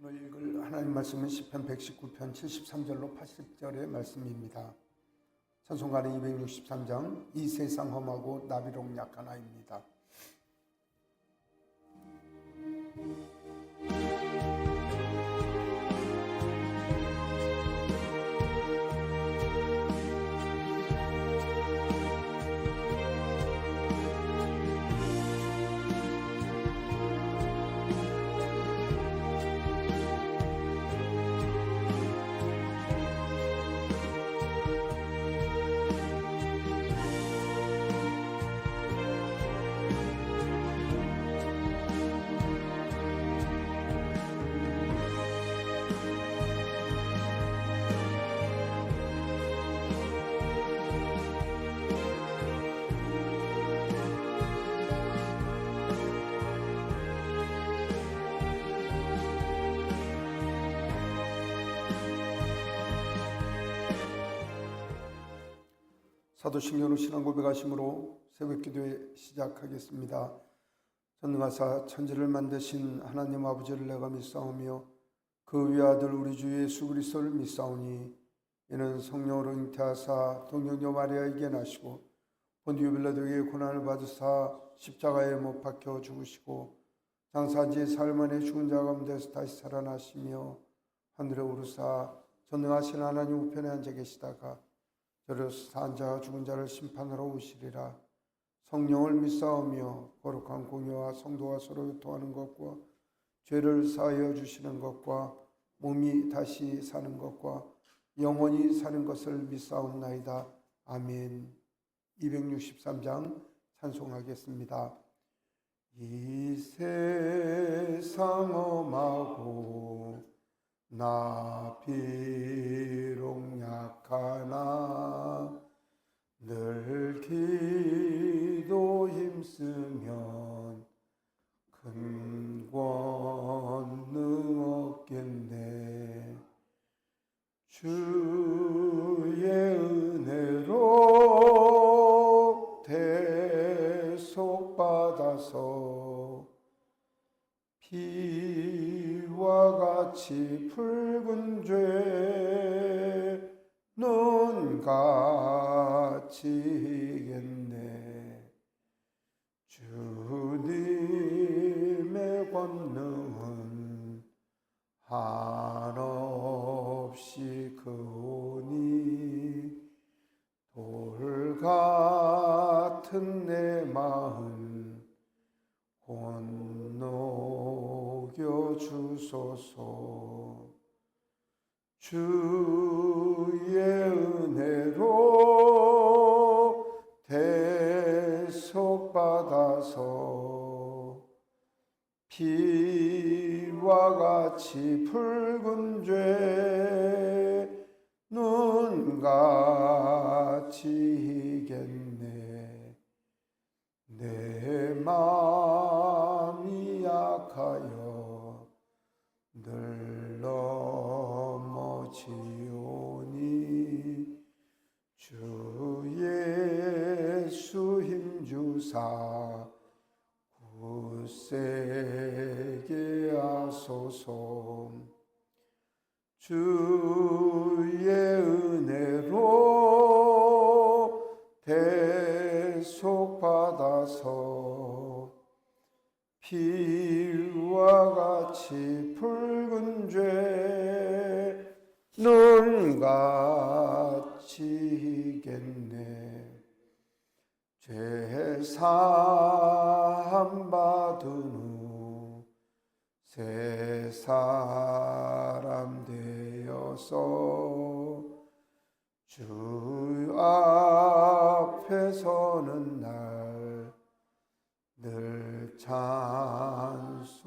오늘 읽을 하나님 말씀은 시편 119편 73절로 80절의 말씀입니다. 찬송가는 263장 이 세상 험하고 나비록 약하나입니다. 사도신경으로 신앙 고백하심으로 새벽기도회 시작하겠습니다. 전능하사 천지를 만드신 하나님 아버지를 내가 믿사오며 그 위아들 우리 주 예수 그리스도를 믿사오니 이는 성령으로 잉태하사 동정녀 마리아에게 나시고 본디오 빌라도에게 고난을 받으사 십자가에 못 박혀 죽으시고 장사한 지 사흘 만에 죽은 자 가운데서 다시 살아나시며 하늘에 오르사 전능하신 하나님 우편에 앉아 계시다가 저를 산 자와 죽은 자를 심판하러 오시리라. 성령을 믿사오며 거룩한 공예와 성도가 서로 교통하는 것과 죄를 사하여 주시는 것과 몸이 다시 사는 것과 영원히 사는 것을 믿사옵나이다. 아멘. 263장 찬송하겠습니다. 이 세상 험하고 나 비록 약하나 늘 기도 힘쓰면 큰 권능 얻겠네. 주의 은혜로 대속받아서 피와 같이 붉은 죄는 갇히겠네. 주님의 권능은 한없이 크오니 돌 같은 내 마음 건너겨 주소서. 주의 은혜로 대속받아서 피와 같이 붉은 죄는 갇히겠네. 내 마음이 약하여 늘 넘어지오니 주 예수 힘주사 굳세게 하소서. 주의 은혜로 대속받아서 피와 같이 붉은 죄는 갇히겠네. 죄 사함 받은 후 새 사람 되어서 주 앞에 서는 날 늘 찬송하겠네.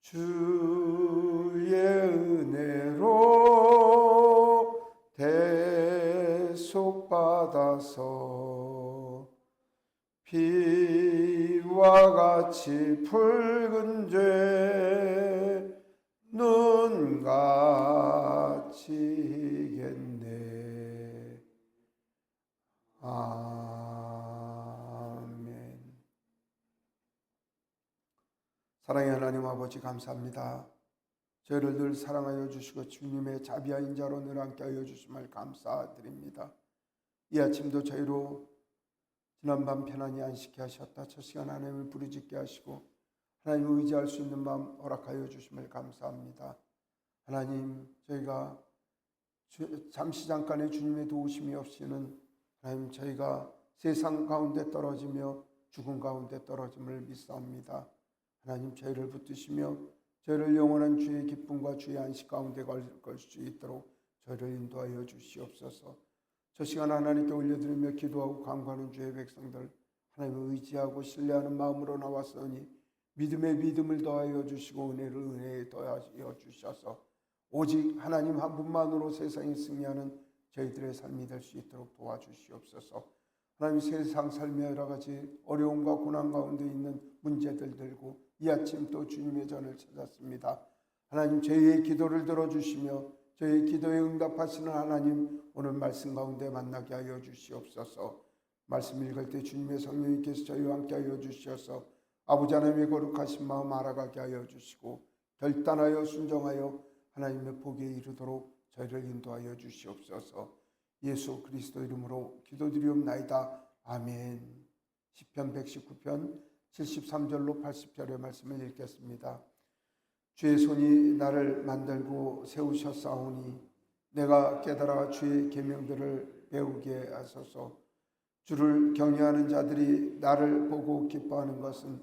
주의 은혜로 대속받아서 피와 같이 붉은 죄는 갇히겠네. 아멘. 사랑의 하나님 아버지 감사합니다. 저희를 늘 사랑하여 주시고 주님의 자비하인 자로 늘 함께하여 주심을 감사드립니다. 이 아침도 저희로 지난밤 편안히 안식케 하셨다. 첫 시간 하나님을 부르짖게 하시고 하나님을 의지할 수 있는 마음 허락하여 주심을 감사합니다. 하나님, 저희가 잠시 잠깐의 주님의 도우심이 없이는 하나님, 저희가 세상 가운데 떨어지며 죽음 가운데 떨어짐을 믿사옵니다. 하나님, 저희를 붙드시며 저희를 영원한 주의 기쁨과 주의 안식 가운데 걸 수 있도록 저희를 인도하여 주시옵소서. 저 시간 하나님께 올려드리며 기도하고 간구하는 주의 백성들, 하나님을 의지하고 신뢰하는 마음으로 나왔으니 믿음에 믿음을 더하여 주시고 은혜를 은혜에 더하여 주셔서 오직 하나님 한 분만으로 세상에 승리하는 저희들의 삶이 될 수 있도록 도와주시옵소서. 하나님, 세상 삶의 여러 가지 어려움과 고난 가운데 있는 문제들 들고 이 아침 또 주님의 전을 찾았습니다. 하나님, 저희의 기도를 들어주시며 저희의 기도에 응답하시는 하나님, 오늘 말씀 가운데 만나게 하여 주시옵소서. 말씀 읽을 때 주님의 성령님께서 저희와 함께 하여 주셔서 아버지 하나님의 거룩하신 마음 알아가게 하여 주시고 결단하여 순종하여 하나님의 복에 이르도록 저희를 인도하여 주시옵소서. 예수 그리스도 이름으로 기도드리옵나이다. 아멘. 시편 119편 73절로 80절의 말씀을 읽겠습니다. 주의 손이 나를 만들고 세우셨사오니 내가 깨달아 주의 계명들을 배우게 하소서. 주를 경외하는 자들이 나를 보고 기뻐하는 것은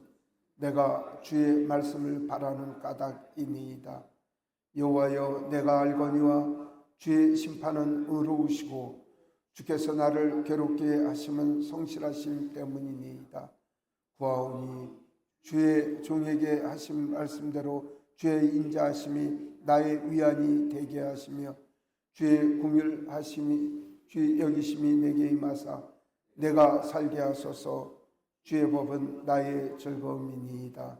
내가 주의 말씀을 바라는 까닭이니이다. 여호와여, 내가 알거니와 주의 심판은 의로우시고 주께서 나를 괴롭게 하심은 성실하심 때문이니이다. 구하오니 주의 종에게 하신 말씀대로 주의 인자하심이 나의 위안이 되게 하시며 주의 긍휼하심이 주의 여기심이 내게 임하사 내가 살게 하소서. 주의 법은 나의 즐거움이니이다.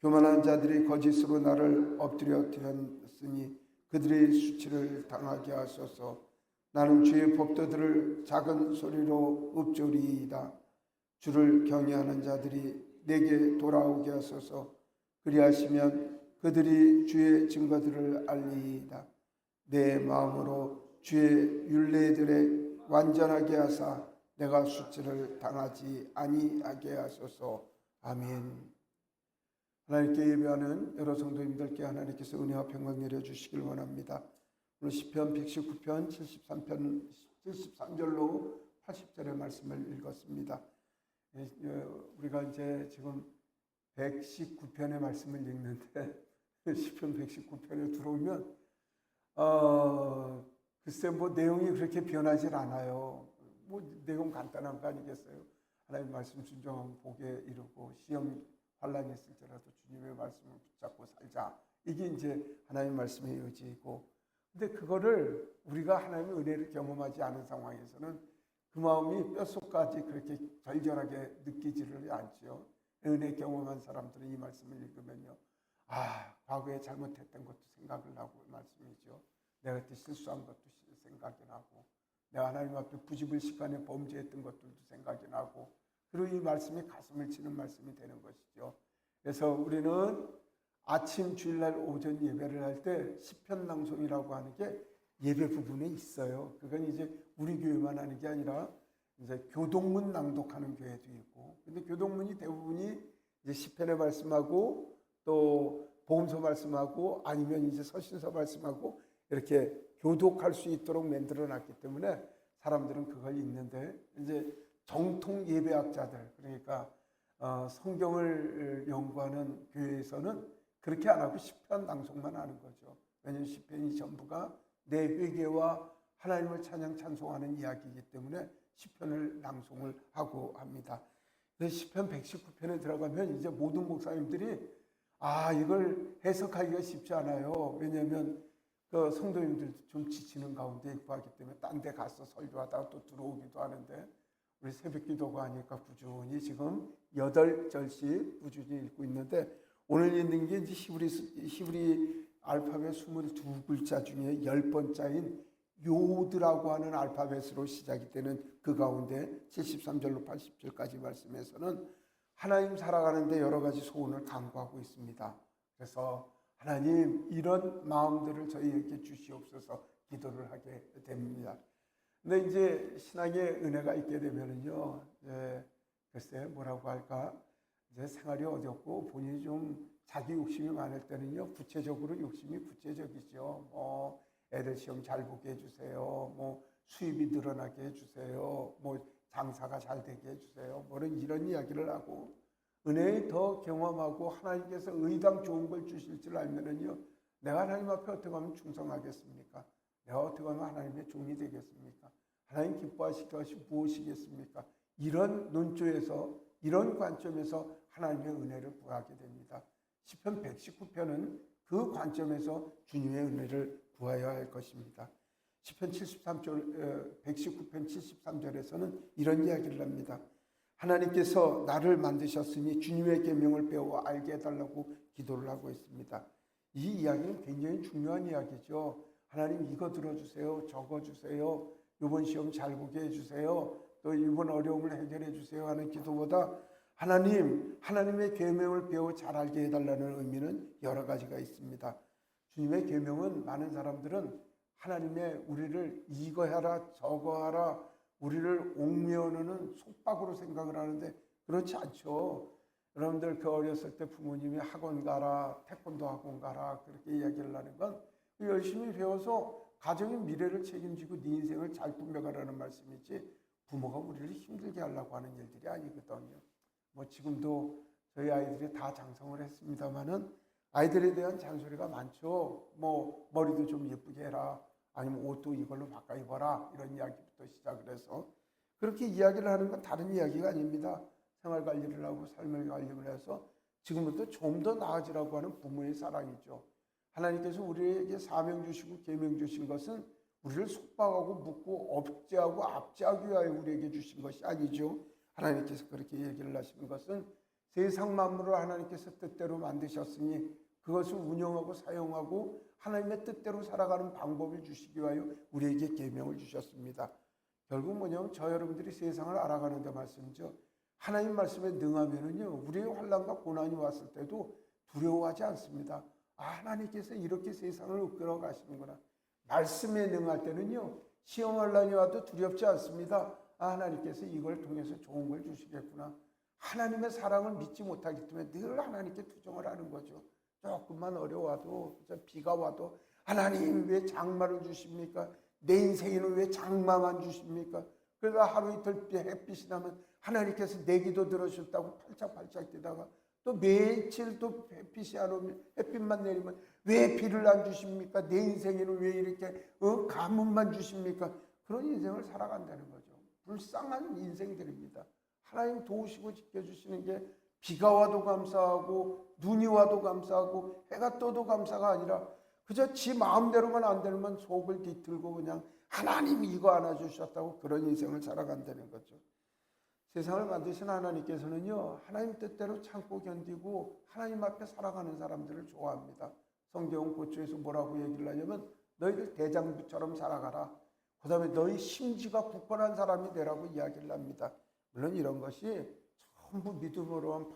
교만한 자들이 거짓으로 나를 엎드려 드렸으니 그들의 수치를 당하게 하소서. 나는 주의 법도들을 작은 소리로 읊조리이다. 주를 경외하는 자들이 내게 돌아오게 하소서. 그리하시면 그들이 주의 증거들을 알리이다. 내 마음으로 주의 율례들에 완전하게 하사 내가 수치를 당하지 아니하게 하소서. 아멘. 하나님께 예배하는 여러 성도님들께 하나님께서 은혜와 평강 내려주시길 원합니다. 오늘 시편 119편 73절로 80절의 말씀을 읽었습니다. 우리가 이제 지금 119편의 말씀을 읽는데 시편 119편에 들어오면 글쎄 뭐 내용이 그렇게 변하질 않아요. 뭐 내용 간단한 거 아니겠어요? 하나님 말씀 순종하면 복에 이르고 시험 환란이 있을지라도 주님의 말씀을 붙잡고 살자. 이게 이제 하나님 말씀의 의지이고, 근데 그거를 우리가 하나님의 은혜를 경험하지 않은 상황에서는 그 마음이 뼛속까지 그렇게 절절하게 느끼지를 않지요. 은혜 경험한 사람들은 이 말씀을 읽으면요, 과거에 잘못했던 것도 생각을 하고 말씀이죠. 내가 그때 실수한 것도 생각이 나고, 내가 하나님 앞에 부지불식간에 범죄했던 것들도 생각이 나고, 그리고 이 말씀이 가슴을 치는 말씀이 되는 것이죠. 그래서 우리는 아침 주일날 오전 예배를 할 때 시편 낭송이라고 하는 게 예배 부분에 있어요. 그건 이제 우리 교회만 하는 게 아니라 이제 교동문 낭독하는 교회도 있고, 근데 교동문이 대부분이 이제 시편의 말씀하고 또 복음서 말씀하고 아니면 이제 서신서 말씀하고 이렇게 교독할 수 있도록 만들어 놨기 때문에 사람들은 그걸 읽는데, 이제 정통 예배학자들, 그러니까 성경을 연구하는 교회에서는 그렇게 안 하고 시편 낭송만 하는 거죠. 왜냐하면 시편이 전부가 내 회개와 하나님을 찬양 찬송하는 이야기이기 때문에 시편을 낭송을 하고 합니다. 그래서 시편 119편에 들어가면 이제 모든 목사님들이 이걸 해석하기가 쉽지 않아요. 왜냐하면 그 성도님들도 좀 지치는 가운데 있고 하기 때문에 딴 데 가서 설교하다가 또 들어오기도 하는데, 우리 새벽 기도가 하니까 꾸준히 지금 8절씩 꾸준히 읽고 있는데, 오늘 읽는 게 이제 히브리 알파벳 22글자 중에 10번째인 요드라고 하는 알파벳으로 시작이 되는 그 가운데 73절로 80절까지 말씀에서는 하나님 살아가는데 여러 가지 소원을 간구하고 있습니다. 그래서 하나님 이런 마음들을 저희에게 주시옵소서 기도를 하게 됩니다. 근데 이제 신앙의 은혜가 있게 되면은요, 글쎄 뭐라고 할까, 이제 생활이 어렵고 본인이 좀 자기 욕심이 많을 때는요, 구체적으로 욕심이 구체적이죠. 애들 시험 잘 보게 해주세요. 뭐 수입이 늘어나게 해주세요. 뭐 장사가 잘 되게 해주세요. 뭐는 이런 이야기를 하고, 은혜에 더 경험하고 하나님께서 의당 좋은 걸 주실 줄 알면은요, 내가 하나님 앞에 어떻게 하면 충성하겠습니까? 내가 어떻게 하면 하나님의 종이 되겠습니까? 하나님 기뻐하실 것이 무엇이겠습니까? 이런 논조에서, 이런 관점에서 하나님의 은혜를 구하게 됩니다. 시편 119편은 그 관점에서 주님의 은혜를 구하여야 할 것입니다. 시편 73절, 119편 73절에서는 이런 이야기를 합니다. 하나님께서 나를 만드셨으니 주님의 계명을 배워 알게 해달라고 기도를 하고 있습니다. 이 이야기는 굉장히 중요한 이야기죠. 하나님 이거 들어주세요. 저거 주세요. 이번 시험 잘 보게 해주세요. 또 이번 어려움을 해결해 주세요 하는 기도보다 하나님의 계명을 배워 잘 알게 해달라는 의미는 여러 가지가 있습니다. 주님의 계명은 많은 사람들은 하나님의 우리를 이거 해라 저거 하라 우리를 옥면허는 속박으로 생각을 하는데 그렇지 않죠. 여러분들 그 어렸을 때 부모님이 학원 가라, 태권도 학원 가라 그렇게 이야기를 하는 건 열심히 배워서 가정의 미래를 책임지고 네 인생을 잘 꾸며가라는 말씀이지 부모가 우리를 힘들게 하려고 하는 일들이 아니거든요. 뭐 지금도 저희 아이들이 다 장성을 했습니다마는 아이들에 대한 잔소리가 많죠. 뭐 머리도 좀 예쁘게 해라. 아니면 옷도 이걸로 바꿔 입어라. 이런 이야기부터 시작을 해서 그렇게 이야기를 하는 건 다른 이야기가 아닙니다. 생활 관리를 하고 삶을 관리를 해서 지금부터 좀 더 나아지라고 하는 부모의 사랑이죠. 하나님께서 우리에게 사명 주시고 계명 주신 것은 우리를 속박하고 묶고 억제하고 압제하기 위하여 우리에게 주신 것이 아니죠. 하나님께서 그렇게 얘기를 하시는 것은 세상 만물을 하나님께서 뜻대로 만드셨으니 그것을 운영하고 사용하고 하나님의 뜻대로 살아가는 방법을 주시기 위하여 우리에게 계명을 주셨습니다. 결국 뭐냐면 저 여러분들이 세상을 알아가는 데 말씀이죠. 하나님 말씀에 능하면은요 우리의 환난과 고난이 왔을 때도 두려워하지 않습니다. 하나님께서 이렇게 세상을 이끌어 가시는구나. 말씀에 능할 때는요 시험 환난이 와도 두렵지 않습니다. 하나님께서 이걸 통해서 좋은 걸 주시겠구나. 하나님의 사랑을 믿지 못하기 때문에 늘 하나님께 투정을 하는 거죠. 조금만 어려워도 비가 와도 하나님 왜 장마를 주십니까? 내 인생에는 왜 장마만 주십니까? 그러다 하루 이틀 햇빛이 나면 하나님께서 내 기도 들어주셨다고 팔짝팔짝 뛰다가 또 며칠 또 햇빛이 안 오면 햇빛만 내리면 왜 비를 안 주십니까? 내 인생에는 왜 이렇게 가뭄만 주십니까? 그런 인생을 살아간다는 거죠. 불쌍한 인생들입니다. 하나님 도우시고 지켜주시는 게 비가 와도 감사하고 눈이 와도 감사하고 해가 떠도 감사가 아니라 그저 지 마음대로만 안 되면 속을 뒤틀고 그냥 하나님이 이거 안아주셨다고 그런 인생을 살아간다는 거죠. 세상을 만드신 하나님께서는요 하나님 뜻대로 참고 견디고 하나님 앞에 살아가는 사람들을 좋아합니다. 성경은 고초에서 뭐라고 얘기를 하냐면 너희들 대장부처럼 살아가라. 그 다음에 너희 심지가 굳건한 사람이 되라고 이야기를 합니다. 물론 이런 것이 전부 믿음으로만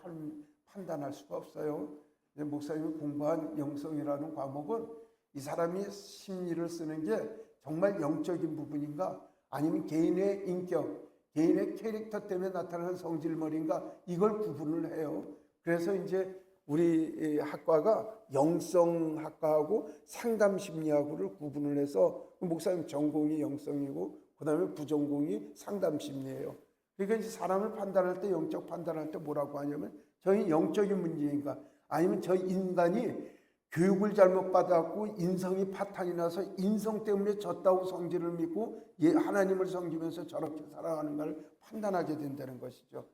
판단할 수가 없어요. 목사님이 공부한 영성이라는 과목은 이 사람이 심리를 쓰는 게 정말 영적인 부분인가 아니면 개인의 인격, 개인의 캐릭터 때문에 나타나는 성질머리인가 이걸 구분을 해요. 그래서 이제 우리 학과가 영성학과하고 상담심리학을 구분을 해서 목사님 전공이 영성이고 그 다음에 부전공이 상담심리예요. 그러니까 이제 사람을 판단할 때 영적 판단할 때 뭐라고 하냐면 저희 영적인 문제인가 아니면 저 인간이 교육을 잘못 받았고 인성이 파탄이 나서 인성 때문에 졌다고 성질을 믿고 하나님을 섬기면서 저렇게 살아가는가를 판단하게 된다는 것이죠.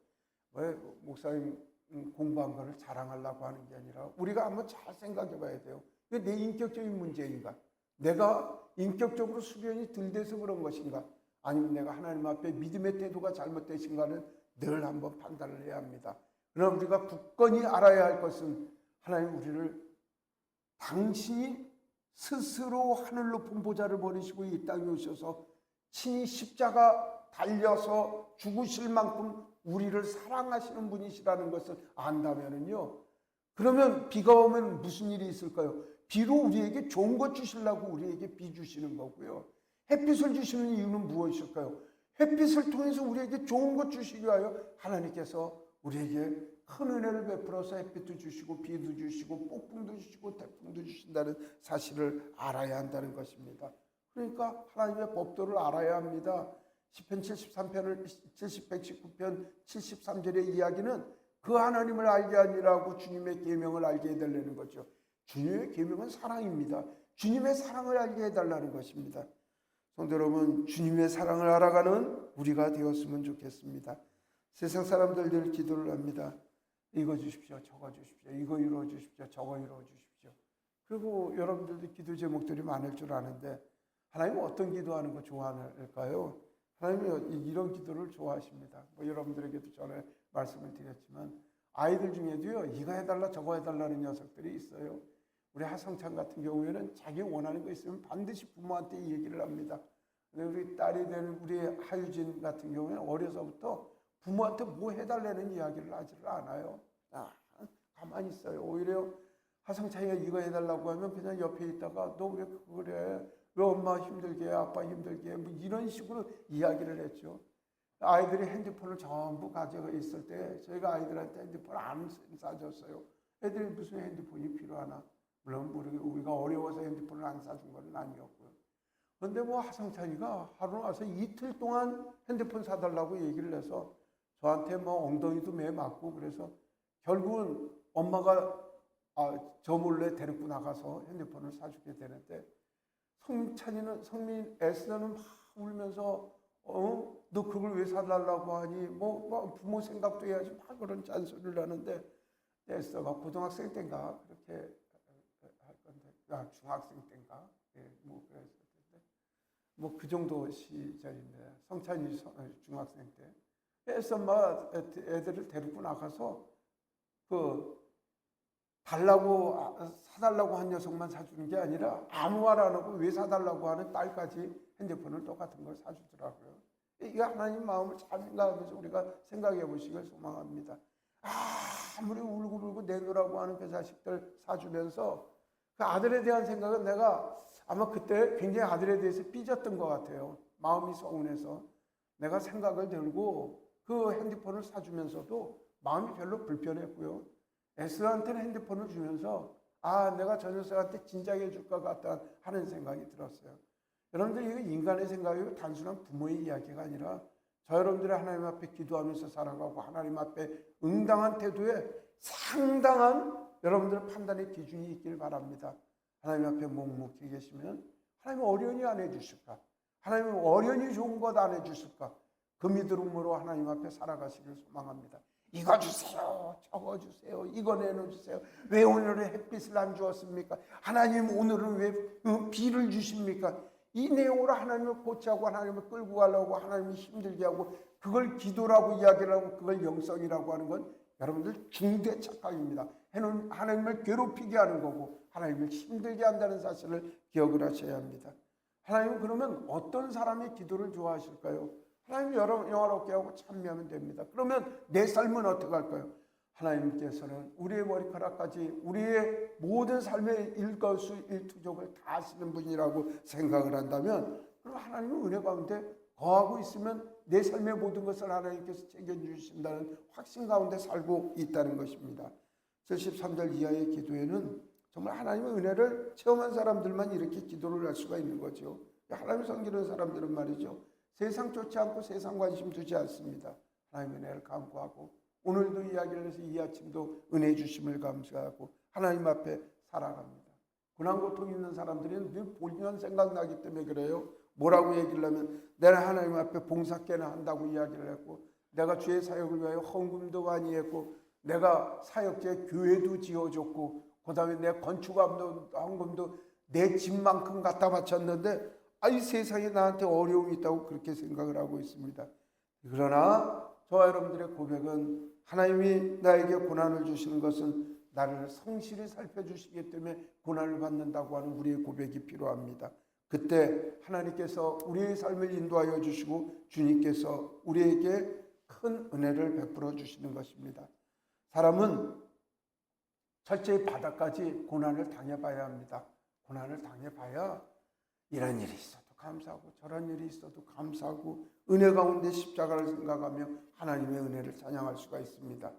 왜 목사님 공부한 거를 자랑하려고 하는 게 아니라 우리가 한번 잘 생각해 봐야 돼요. 이게 내 인격적인 문제인가? 내가 인격적으로 수련이 덜 돼서 그런 것인가? 아니면 내가 하나님 앞에 믿음의 태도가 잘못되신가는 늘 한번 판단을 해야 합니다. 그러나 우리가 굳건히 알아야 할 것은 하나님 우리를 당신이 스스로 하늘 높은 보좌를 버리시고 이 땅에 오셔서 친히 십자가 달려서 죽으실 만큼 우리를 사랑하시는 분이시라는 것을 안다면은요, 그러면 비가 오면 무슨 일이 있을까요? 비로 우리에게 좋은 것 주시려고 우리에게 비 주시는 거고요. 햇빛을 주시는 이유는 무엇일까요? 햇빛을 통해서 우리에게 좋은 것 주시기 위하여 하나님께서 우리에게 큰 은혜를 베풀어서 햇빛도 주시고 비도 주시고 폭풍도 주시고 태풍도 주신다는 사실을 알아야 한다는 것입니다. 그러니까 하나님의 법도를 알아야 합니다. 시편 73편을 119편 73절의 이야기는 그 하나님을 알게 하니라고 주님의 계명을 알게 해달라는 거죠. 주님의 계명은 사랑입니다. 주님의 사랑을 알게 해달라는 것입니다. 성도 여러분, 주님의 사랑을 알아가는 우리가 되었으면 좋겠습니다. 세상 사람들 늘 기도를 합니다. 이거 주십시오, 저거 주십시오, 이거 이루어 주십시오, 저거 이루어 주십시오. 그리고 여러분들도 기도 제목들이 많을 줄 아는데 하나님은 어떤 기도하는 거 좋아할까요? 하나님은 이런 기도를 좋아하십니다. 여러분들에게도 전에 말씀을 드렸지만 아이들 중에도요, 이거 해달라 저거 해달라는 녀석들이 있어요. 우리 하성찬 같은 경우에는 자기 원하는 거 있으면 반드시 부모한테 얘기를 합니다. 근데 우리 딸이 된 우리 하유진 같은 경우에는 어려서부터 부모한테 뭐 해달라는 이야기를 하지를 않아요. 가만히 있어요. 오히려 하성찬이가 이거 해달라고 하면 그냥 옆에 있다가 너 왜 그래? 왜 엄마 힘들게 해? 아빠 힘들게 해? 뭐 이런 식으로 이야기를 했죠. 아이들이 핸드폰을 전부 가지고 있을 때 저희가 아이들한테 핸드폰 안 사줬어요. 애들이 무슨 핸드폰이 필요하나? 물론 우리가 어려워서 핸드폰을 안 사준 건 아니었고요. 그런데 하성찬이가 하루 와서 이틀 동안 핸드폰 사달라고 얘기를 해서 저한테 엉덩이도 매 맞고 그래서 결국은 엄마가 저 몰래 데리고 나가서 핸드폰을 사주게 되는데 성민 에스더는 막 울면서 너 그걸 왜 사달라고 하니? 부모 생각도 해야지 막 그런 잔소리를 하는데 에스더가 고등학생 때인가 그렇게 할 건데 중학생 때인가 그랬을 텐데 그 정도 시절인데 성찬이 중학생 때 에스더가 애들을 데리고 나가서 사달라고 한 녀석만 사주는 게 아니라 아무 말 안 하고 왜 사달라고 하는 딸까지 핸드폰을 똑같은 걸 사주더라고요. 이거 하나님 마음을 잘 생각하면서 우리가 생각해 보시길 소망합니다. 아무리 울고 내놓으라고 하는 그 자식들 사주면서 그 아들에 대한 생각은 내가 아마 그때 굉장히 아들에 대해서 삐졌던 것 같아요. 마음이 서운해서 내가 생각을 들고 그 핸드폰을 사주면서도 마음이 별로 불편했고요. 에스더한테는 핸드폰을 주면서 내가 저 녀석한테 진작에 줄 것 같다 하는 생각이 들었어요. 여러분들 이거 인간의 생각이고 단순한 부모의 이야기가 아니라 저 여러분들이 하나님 앞에 기도하면서 살아가고 하나님 앞에 응당한 태도에 상당한 여러분들의 판단의 기준이 있길 바랍니다. 하나님 앞에 묵묵히 계시면 하나님은 어련히 안 해주실까? 하나님은 어련히 좋은 것 안 해주실까? 그 믿음으로 하나님 앞에 살아가시길 소망합니다. 이거 주세요, 저거 주세요, 이거 내놓으세요. 왜 오늘은 햇빛을 안 주었습니까? 하나님 오늘은 왜 비를 주십니까? 이 내용으로 하나님을 고치하고 하나님을 끌고 가려고 하나님을 힘들게 하고 그걸 기도라고 이야기를 하고 그걸 영성이라고 하는 건 여러분들 중대 착각입니다. 하나님을 괴롭히게 하는 거고 하나님을 힘들게 한다는 사실을 기억을 하셔야 합니다. 하나님은 그러면 어떤 사람의 기도를 좋아하실까요? 하나님 영화롭게 하고 찬미하면 됩니다. 그러면 내 삶은 어떻게 할까요? 하나님께서는 우리의 머리카락까지 우리의 모든 삶의 일거수일투족을 다 하시는 분이라고 생각을 한다면 그럼 하나님은 은혜 가운데 거하고 있으면 내 삶의 모든 것을 하나님께서 챙겨주신다는 확신 가운데 살고 있다는 것입니다. 73절 이하의 기도에는 정말 하나님의 은혜를 체험한 사람들만 이렇게 기도를 할 수가 있는 거죠. 하나님을 섬기는 사람들은 말이죠. 세상 쫓지 않고 세상 관심 두지 않습니다. 하나님의 은혜를 간구하고 오늘도 이야기를 해서 이 아침도 은혜 주심을 감사하고 하나님 앞에 살아갑니다. 고난고통 있는 사람들은 늘 본연 생각나기 때문에 그래요. 뭐라고 얘기를 하면 내가 하나님 앞에 봉사께나 한다고 이야기를 했고 내가 주의 사역을 위하여 헌금도 많이 했고 내가 사역제 교회도 지어줬고 그 다음에 내 건축함도 헌금도 내 집만큼 갖다 바쳤는데 이 세상에 나한테 어려움이 있다고 그렇게 생각을 하고 있습니다. 그러나 저와 여러분들의 고백은 하나님이 나에게 고난을 주시는 것은 나를 성실히 살펴주시기 때문에 고난을 받는다고 하는 우리의 고백이 필요합니다. 그때 하나님께서 우리의 삶을 인도하여 주시고 주님께서 우리에게 큰 은혜를 베풀어 주시는 것입니다. 사람은 철저히 바닥까지 고난을 당해봐야 합니다. 고난을 당해봐야 이런 일이 있어도 감사하고 저런 일이 있어도 감사하고 은혜 가운데 십자가를 생각하며 하나님의 은혜를 찬양할 수가 있습니다.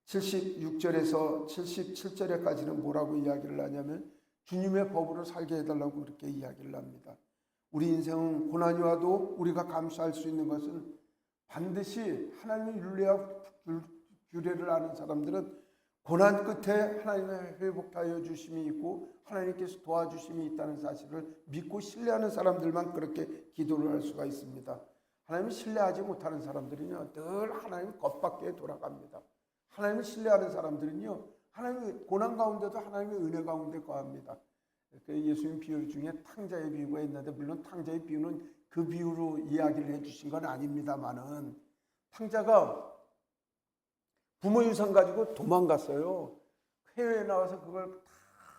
76절에서 77절에까지는 뭐라고 이야기를 하냐면 주님의 법으로 살게 해달라고 그렇게 이야기를 합니다. 우리 인생은 고난이 와도 우리가 감수할 수 있는 것은 반드시 하나님의 윤리와 규례를 아는 사람들은 고난 끝에 하나님의 회복하여 주심이 있고 하나님께서 도와주심이 있다는 사실을 믿고 신뢰하는 사람들만 그렇게 기도를 할 수가 있습니다. 하나님을 신뢰하지 못하는 사람들은요 늘 하나님 겁밖에 돌아갑니다. 하나님을 신뢰하는 사람들은요 하나님의 고난 가운데도 하나님의 은혜 가운데 거합니다. 예수님 비유 중에 탕자의 비유가 있는데 물론 탕자의 비유는 그 비유로 이야기를 해주신 건 아닙니다만은 탕자가 부모 유산 가지고 도망갔어요. 해외에 나와서 그걸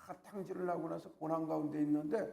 다 탕진을 하고 나서 고난 가운데 있는데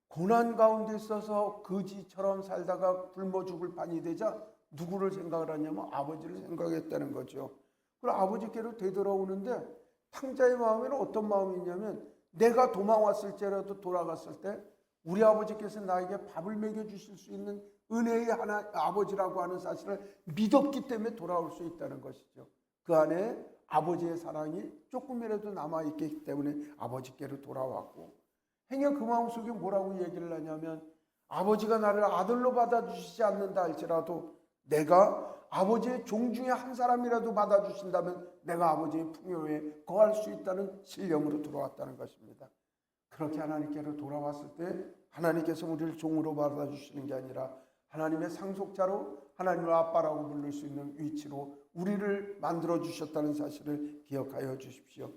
고난 가운데 있어서 거지처럼 살다가 굶어 죽을 판이 되자 누구를 생각을 하냐면 아버지를 생각했다는 거죠. 그리고 아버지께로 되돌아오는데 탕자의 마음에는 어떤 마음이 있냐면 내가 도망왔을지라도 돌아갔을 때 우리 아버지께서 나에게 밥을 먹여주실 수 있는 은혜의 아버지라고 하는 사실을 믿었기 때문에 돌아올 수 있다는 것이죠. 그 안에 아버지의 사랑이 조금이라도 남아있기 때문에 아버지께로 돌아왔고 행여 그 마음속에 뭐라고 얘기를 하냐면 아버지가 나를 아들로 받아주시지 않는다 할지라도 내가 아버지의 종 중에 한 사람이라도 받아주신다면 내가 아버지의 풍요에 거할 수 있다는 신령으로 돌아왔다는 것입니다. 그렇게 하나님께로 돌아왔을 때 하나님께서 우리를 종으로 받아주시는 게 아니라 하나님의 상속자로 하나님을 아빠라고 부를 수 있는 위치로 우리를 만들어주셨다는 사실을 기억하여 주십시오.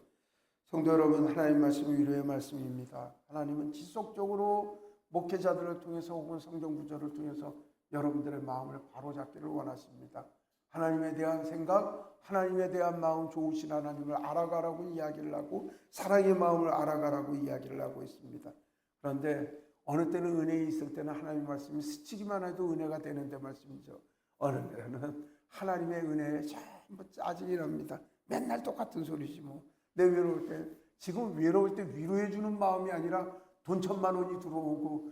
성도 여러분, 하나님 말씀은 위로의 말씀입니다. 하나님은 지속적으로 목회자들을 통해서 혹은 성경 구절을 통해서 여러분들의 마음을 바로잡기를 원하십니다. 하나님에 대한 생각, 하나님에 대한 마음 좋으신 하나님을 알아가라고 이야기를 하고 사랑의 마음을 알아가라고 이야기를 하고 있습니다. 그런데 어느 때는 은혜 있을 때는 하나님 말씀이 스치기만 해도 은혜가 되는데 말씀이죠. 어느 때는 하나님의 은혜에 전부 짜증이 납니다. 맨날 똑같은 소리지 뭐. 내 외로울 때 지금 외로울 때 위로해 주는 마음이 아니라 돈 1,000만 원이 들어오고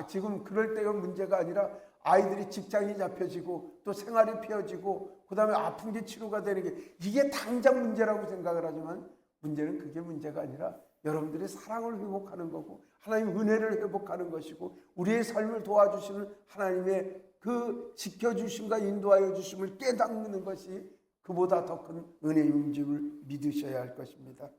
지금 그럴 때가 문제가 아니라 아이들이 직장이 잡혀지고 또 생활이 펴지고 그 다음에 아픈 게 치료가 되는 게 이게 당장 문제라고 생각을 하지만 문제는 그게 문제가 아니라 여러분들이 사랑을 회복하는 거고 하나님 은혜를 회복하는 것이고 우리의 삶을 도와주시는 하나님의 그 지켜주심과 인도하여 주심을 깨닫는 것이 그보다 더 큰 은혜인 줄을 믿으셔야 할 것입니다.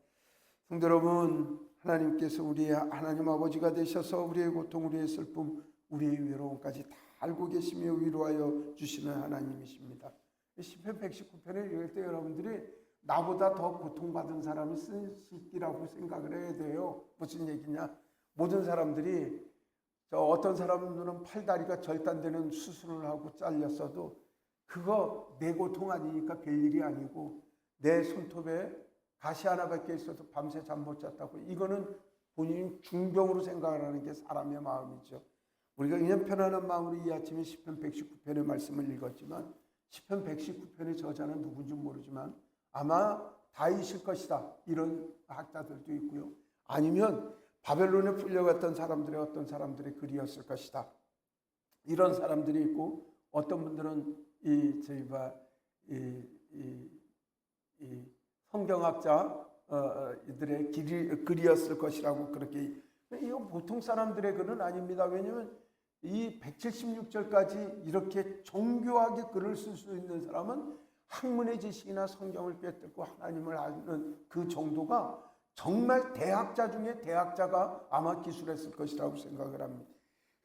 성도 여러분, 하나님께서 우리의 하나님 아버지가 되셔서 우리의 고통, 우리의 슬픔, 우리의 외로움까지 다 알고 계시며 위로하여 주시는 하나님이십니다. 시편 119편을 읽을 때 여러분들이 나보다 더 고통받은 사람이 쓴 시기라고 생각을 해야 돼요. 무슨 얘기냐? 모든 사람들이 어떤 사람들은 팔다리가 절단되는 수술을 하고 잘렸어도 그거 내 고통 아니니까 별일이 아니고 내 손톱에 가시 하나밖에 있어도 밤새 잠 못 잤다고 이거는 본인이 중병으로 생각을 하는 게 사람의 마음이죠. 우리가 그냥 편안한 마음으로 이 아침에 시편 119편의 말씀을 읽었지만 시편 119편의 저자는 누군지 모르지만 아마 다윗일 것이다 이런 학자들도 있고요. 아니면 바벨론에 풀려갔던 사람들의 어떤 사람들의 글이었을 것이다 이런 사람들이 있고 어떤 분들은 성경학자 이들의 글이었을 것이라고 그렇게 이거 보통 사람들의 글은 아닙니다. 왜냐하면 이 176절까지 이렇게 정교하게 글을 쓸 수 있는 사람은 학문의 지식이나 성경을 꿰뚫고 하나님을 아는 그 정도가 정말 대학자 중에 대학자가 아마 기술했을 것이라고 생각을 합니다.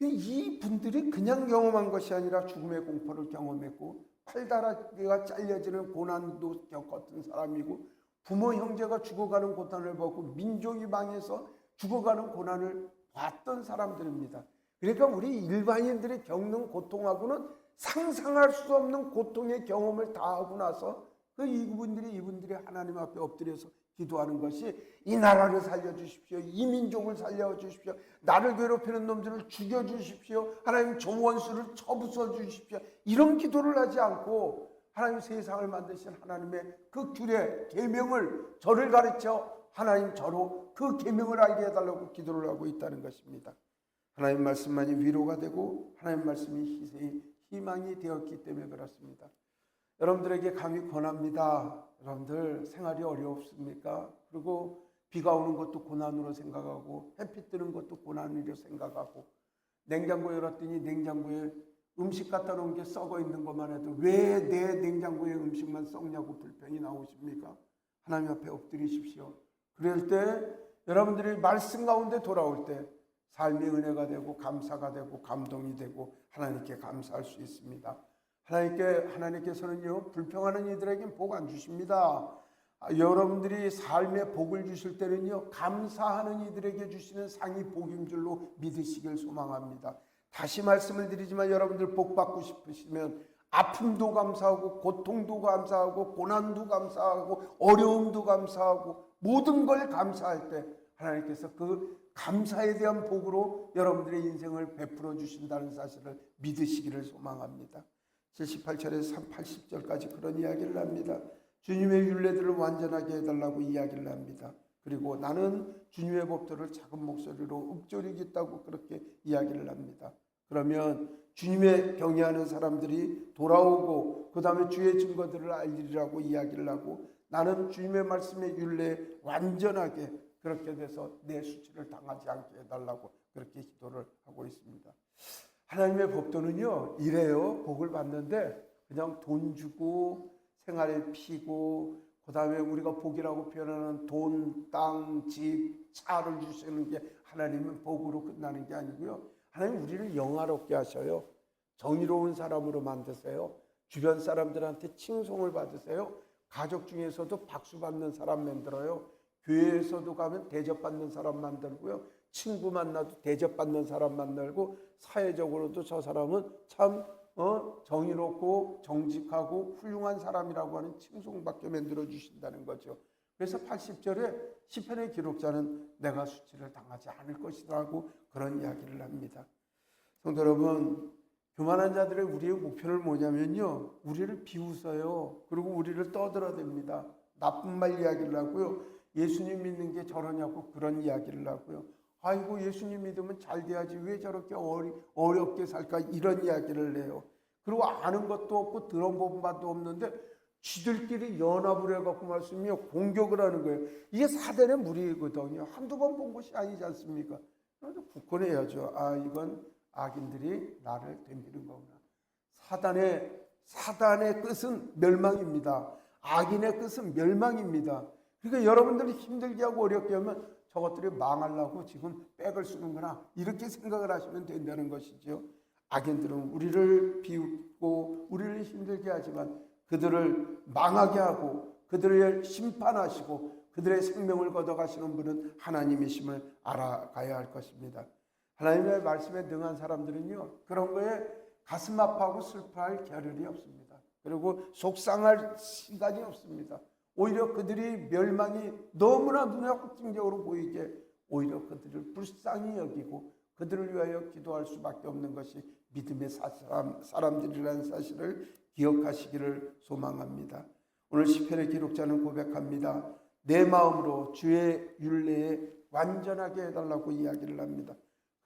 이 분들이 그냥 경험한 것이 아니라 죽음의 공포를 경험했고 팔다리가 잘려지는 고난도 겪었던 사람이고 부모 형제가 죽어가는 고난을 받고 민족이 망해서 죽어가는 고난을 봤던 사람들입니다. 그러니까 우리 일반인들이 겪는 고통하고는 상상할 수 없는 고통의 경험을 다 하고 나서 이분들이 하나님 앞에 엎드려서 기도하는 것이 이 나라를 살려주십시오. 이 민족을 살려주십시오. 나를 괴롭히는 놈들을 죽여주십시오. 하나님 저 원수를 쳐부숴 주십시오. 이런 기도를 하지 않고 하나님 세상을 만드신 하나님의 그 규례, 계명을 저를 가르쳐 하나님 저로 그 계명을 알게 해달라고 기도를 하고 있다는 것입니다. 하나님 말씀만이 위로가 되고 하나님 말씀이 희망이 되었기 때문에 그렇습니다. 여러분들에게 감히 권합니다. 여러분들 생활이 어렵습니까? 그리고 비가 오는 것도 고난으로 생각하고 햇빛 뜨는 것도 고난으로 생각하고 냉장고 열었더니 냉장고에 음식 갖다 놓은 게 썩어 있는 것만 해도 왜 내 냉장고에 음식만 썩냐고 불평이 나오십니까? 하나님 앞에 엎드리십시오. 그럴 때 여러분들이 말씀 가운데 돌아올 때 삶의 은혜가 되고 감사가 되고 감동이 되고 하나님께 감사할 수 있습니다. 하나님께서는요 불평하는 이들에겐 복 안 주십니다. 여러분들이 삶의 복을 주실 때는요 감사하는 이들에게 주시는 상이 복인 줄로 믿으시길 소망합니다. 다시 말씀을 드리지만 여러분들 복 받고 싶으시면 아픔도 감사하고 고통도 감사하고 고난도 감사하고 어려움도 감사하고 모든 걸 감사할 때 하나님께서 그 감사에 대한 복으로 여러분들의 인생을 베풀어 주신다는 사실을 믿으시기를 소망합니다. 78절에서 80절까지 그런 이야기를 합니다. 주님의 율례들을 완전하게 해달라고 이야기를 합니다. 그리고 나는 주님의 법도를 작은 목소리로 읊조리겠다고 그렇게 이야기를 합니다. 그러면 주님의 경외하는 사람들이 돌아오고 그 다음에 주의 증거들을 알리라고 이야기를 하고 나는 주님의 말씀의 율례에 완전하게 그렇게 돼서 내 수치를 당하지 않게 해달라고 그렇게 기도를 하고 있습니다. 하나님의 법도는요 이래요. 복을 받는데 그냥 돈 주고 생활에 피고 그 다음에 우리가 복이라고 표현하는 돈, 땅, 집, 차를 주시는 게 하나님의 복으로 끝나는 게 아니고요. 하나님 우리를 영화롭게 하셔요. 정의로운 사람으로 만드세요. 주변 사람들한테 칭송을 받으세요. 가족 중에서도 박수 받는 사람 만들어요. 교회에서도 가면 대접받는 사람 만들고요. 친구 만나도 대접받는 사람 만들고 사회적으로도 저 사람은 참 정의롭고 정직하고 훌륭한 사람이라고 하는 칭송받게 만들어 주신다는 거죠. 그래서 80절에 시편의 기록자는 내가 수치를 당하지 않을 것이라고 그런 이야기를 합니다. 성도 여러분, 교만한 자들의 우리의 목표는 뭐냐면요, 우리를 비웃어요. 그리고 우리를 떠들어댑니다. 나쁜 말 이야기를 하고요. 예수님 믿는 게 저러냐고 그런 이야기를 하고요. 아이고 예수님 믿으면 잘 돼야지 왜 저렇게 어렵게 살까 이런 이야기를 해요. 그리고 아는 것도 없고 들어본 바도 없는데 지들끼리 연합을 해갖고 말씀이요 공격을 하는 거예요. 이게 사단의 무리거든요. 한두 번 본 것이 아니지 않습니까? 그래서 굳건해야죠. 아 이건 악인들이 나를 덤비는 거구나. 사단의 뜻은 멸망입니다. 악인의 뜻은 멸망입니다. 그러니까 여러분들이 힘들게 하고 어렵게 하면 저것들이 망하려고 지금 백을 쓰는구나 이렇게 생각을 하시면 된다는 것이죠. 악인들은 우리를 비웃고 우리를 힘들게 하지만 그들을 망하게 하고 그들을 심판하시고 그들의 생명을 걷어가시는 분은 하나님이심을 알아가야 할 것입니다. 하나님의 말씀에 능한 사람들은요 그런 거에 가슴 아파하고 슬퍼할 겨를이 없습니다. 그리고 속상할 시간이 없습니다. 오히려 그들이 멸망이 너무나 눈에 확증적으로 보이게 오히려 그들을 불쌍히 여기고 그들을 위하여 기도할 수밖에 없는 것이 믿음의 사람들이라는 사실을 기억하시기를 소망합니다. 오늘 시편의 기록자는 고백합니다. 내 마음으로 주의 율례에 완전하게 해달라고 이야기를 합니다.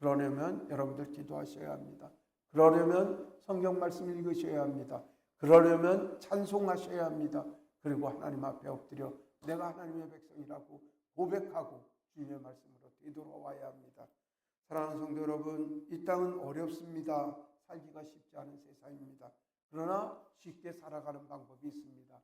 그러려면 여러분들 기도하셔야 합니다. 그러려면 성경 말씀을 읽으셔야 합니다. 그러려면 찬송하셔야 합니다. 그리고 하나님 앞에 엎드려 내가 하나님의 백성이라고 고백하고 주님의 말씀으로 되돌아와야 합니다. 사랑하는 성도 여러분, 이 땅은 어렵습니다. 살기가 쉽지 않은 세상입니다. 그러나 쉽게 살아가는 방법이 있습니다.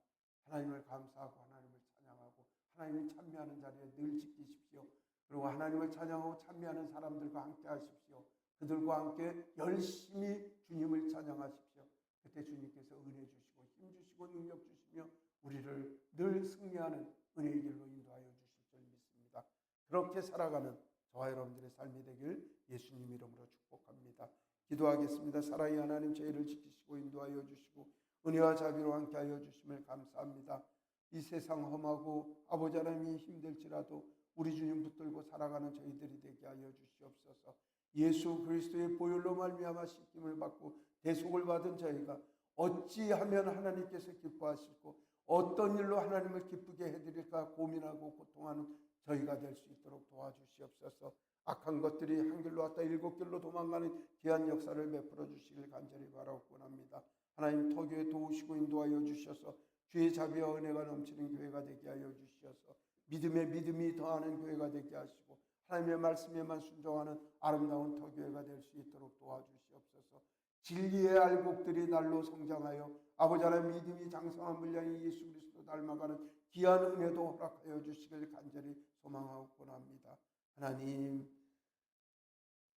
하나님을 감사하고 하나님을 찬양하고 하나님을 찬미하는 자리에 늘 지키십시오. 그리고 하나님을 찬양하고 찬미하는 사람들과 함께 하십시오. 그들과 함께 열심히 주님을 찬양하십시오. 그때 주님께서 은혜 주시고 힘 주시고 능력 주시며 우리를 늘 승리하는 은혜의 길로 인도하여 주실 줄 믿습니다. 그렇게 살아가는 저와 여러분들의 삶이 되길 예수님 이름으로 축복합니다. 기도하겠습니다. 사랑의 하나님, 저희를 지키시고 인도하여 주시고 은혜와 자비로 함께하여 주심을 감사합니다. 이 세상 험하고 아버지 하나님이 힘들지라도 우리 주님 붙들고 살아가는 저희들이 되게 하여 주시옵소서. 예수 그리스도의 보혈로 말미암아 씻김을 받고 대속을 받은 저희가 어찌하면 하나님께서 기뻐하실고 어떤 일로 하나님을 기쁘게 해드릴까 고민하고 고통하는 저희가 될 수 있도록 도와주시옵소서. 악한 것들이 한 길로 왔다 일곱 길로 도망가는 귀한 역사를 베풀어 주시길 간절히 바라옵곤 합니다. 하나님 터교에 도우시고 인도하여 주셔서 주의 자비와 은혜가 넘치는 교회가 되게 하여 주시어서 믿음에 믿음이 더하는 교회가 되게 하시고 하나님의 말씀에만 순종하는 아름다운 터교회가 될 수 있도록 도와주시옵소서. 진리의 알곡들이 날로 성장하여 아버지 하나님 믿음이 장성한 분량이 예수 그리스도 닮아가는 귀한 은혜도 허락하여 주시길 간절히 소망하옵곤 합니다. 하나님,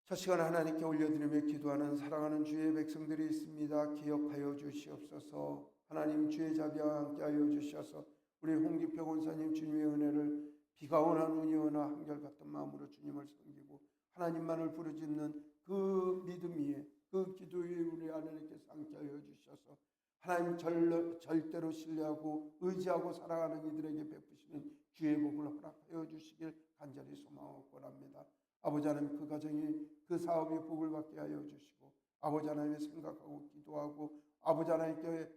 첫 시간 하나님께 올려드리며 기도하는 사랑하는 주의 백성들이 있습니다. 기억하여 주시옵소서. 하나님 주의 자비와 함께하여 주셔서 우리 홍기표 권사님 주님의 은혜를 비가 오나 눈이 오나 한결같은 마음으로 주님을 섬기고 하나님만을 부르짖는 그 믿음 위에 그 기도 위에 우리 하나님께서 함께하여 주셔서 하나님 절대로 신뢰하고 의지하고 살아가는 이들에게 베푸시는 주의 복을 허락하여 주시길 간절히 소망하고 합니다. 아버지 하나님 그 가정이 그 사업이 복을 받게 하여 주시고 아버지 하나님의 생각하고 기도하고 아버지 하나님께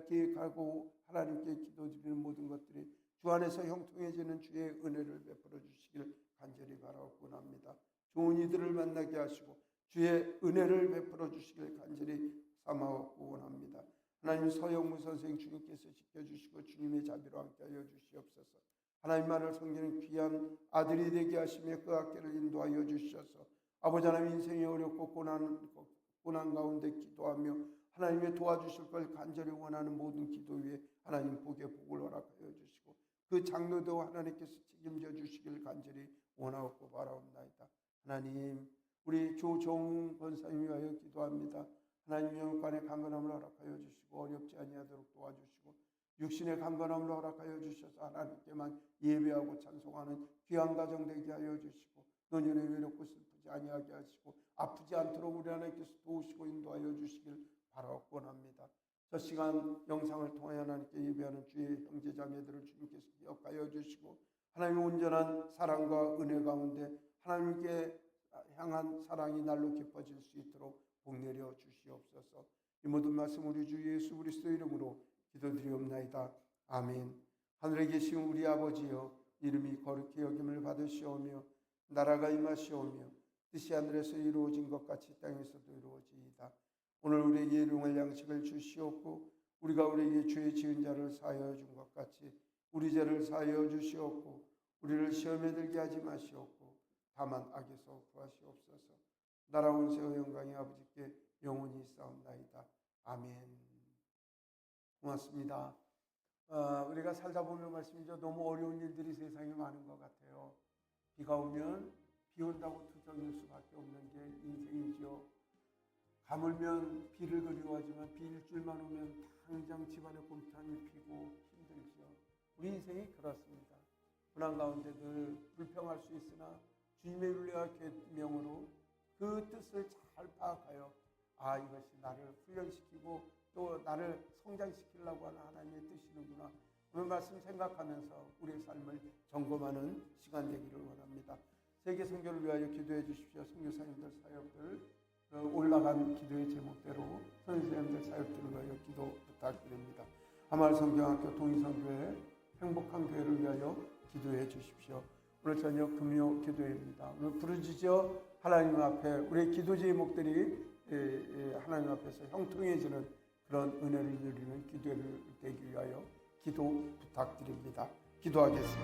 계획하고 하나님께 기도드리는 모든 것들이 주 안에서 형통해지는 주의 은혜를 베풀어 주시길 간절히 바라옵고 합니다. 좋은 이들을 만나게 하시고 주의 은혜를 베풀어 주시길 간절히 삼아옵고 합니다. 하나님 서영무 선생 주님께서 지켜주시고 주님의 자비로 함께하여 주시옵소서. 하나님만을 섬기는 귀한 아들이 되게 하시며 그 학교를 인도하여 주셔서 아버지 하나님 인생이 어렵고 고난 가운데 기도하며 하나님의 도와주실 걸 간절히 원하는 모든 기도 위에 하나님 복의 복을 허락하여 주시고 그 장로도 하나님께서 책임져 주시길 간절히 원하옵고 바라옵나이다. 하나님 우리 조정웅 권사님 위하여 기도합니다. 하나님 영육간의 강건함을 허락하여 주시고 어렵지 아니하도록 도와주시고 육신의 강건함을 허락하여 주셔서 하나님께만 예배하고 찬송하는 귀한 가정 되게 하여 주시고 노년에 외롭고 슬프지 아니하게 하시고 아프지 않도록 우리 하나님께서 도우시고 인도하여 주시길 바라옵곤 합니다. 저 시간 영상을 통해 하나님께 예배하는 주의 형제자매들을 주님께서 기억하여 주시고 하나님의 온전한 사랑과 은혜 가운데 하나님께 향한 사랑이 날로 깊어질 수 있도록 복내려 주시옵소서. 이 모든 말씀 우리 주 예수 그리스도 이름으로 기도드리옵나이다. 아멘. 하늘에 계신 우리 아버지여 이름이 거룩히 여김을 받으시오며 나라가 임하시오며 뜻이 하늘에서 이루어진 것 같이 땅에서도 이루어지이다. 오늘 우리에게 일용할 양식을 주시옵고 우리가 우리에게 죄 지은 자를 사하여 준 것 같이 우리 죄를 사하여 주시옵고 우리를 시험에 들게 하지 마시옵고 다만 악에서 구하시옵소서. 나라 원세와 영광이 아버지께 영원히 있사옵나이다. 아멘. 고맙습니다. 우리가 살다 보면 말씀이죠. 너무 어려운 일들이 세상에 많은 것 같아요. 비가 오면 비 온다고 투정일 수밖에 없는 게 인생이죠. 가물면 비를 그리워하지만 비 일주일만 오면 당장 집안에 곰탕이 피고 힘들죠. 우리 인생이 그렇습니다. 고난 가운데 늘 불평할 수 있으나 주님의 윤리와 계명으로 그 뜻을 잘 파악하여 이것이 나를 훈련시키고 또 나를 성장시키려고 하는 하나님의 뜻이는구나. 오늘 말씀 생각하면서 우리의 삶을 점검하는 시간 되기를 원합니다. 세계 선교를 위하여 기도해 주십시오. 선교사님들 사역들 올라간 기도의 제목대로 선생님들 사역들을 위하여 기도 부탁드립니다. 하마을 성경학교 동의선교회 행복한 교회를 위하여 기도해 주십시오. 오늘 저녁 금요 기도회입니다. 오늘 부르짖어 하나님 앞에 우리의 기도 제목들이 하나님 앞에서 형통해지는 그런 은혜를 누리는 기도를 되기 위하여 기도 부탁드립니다. 기도하겠습니다.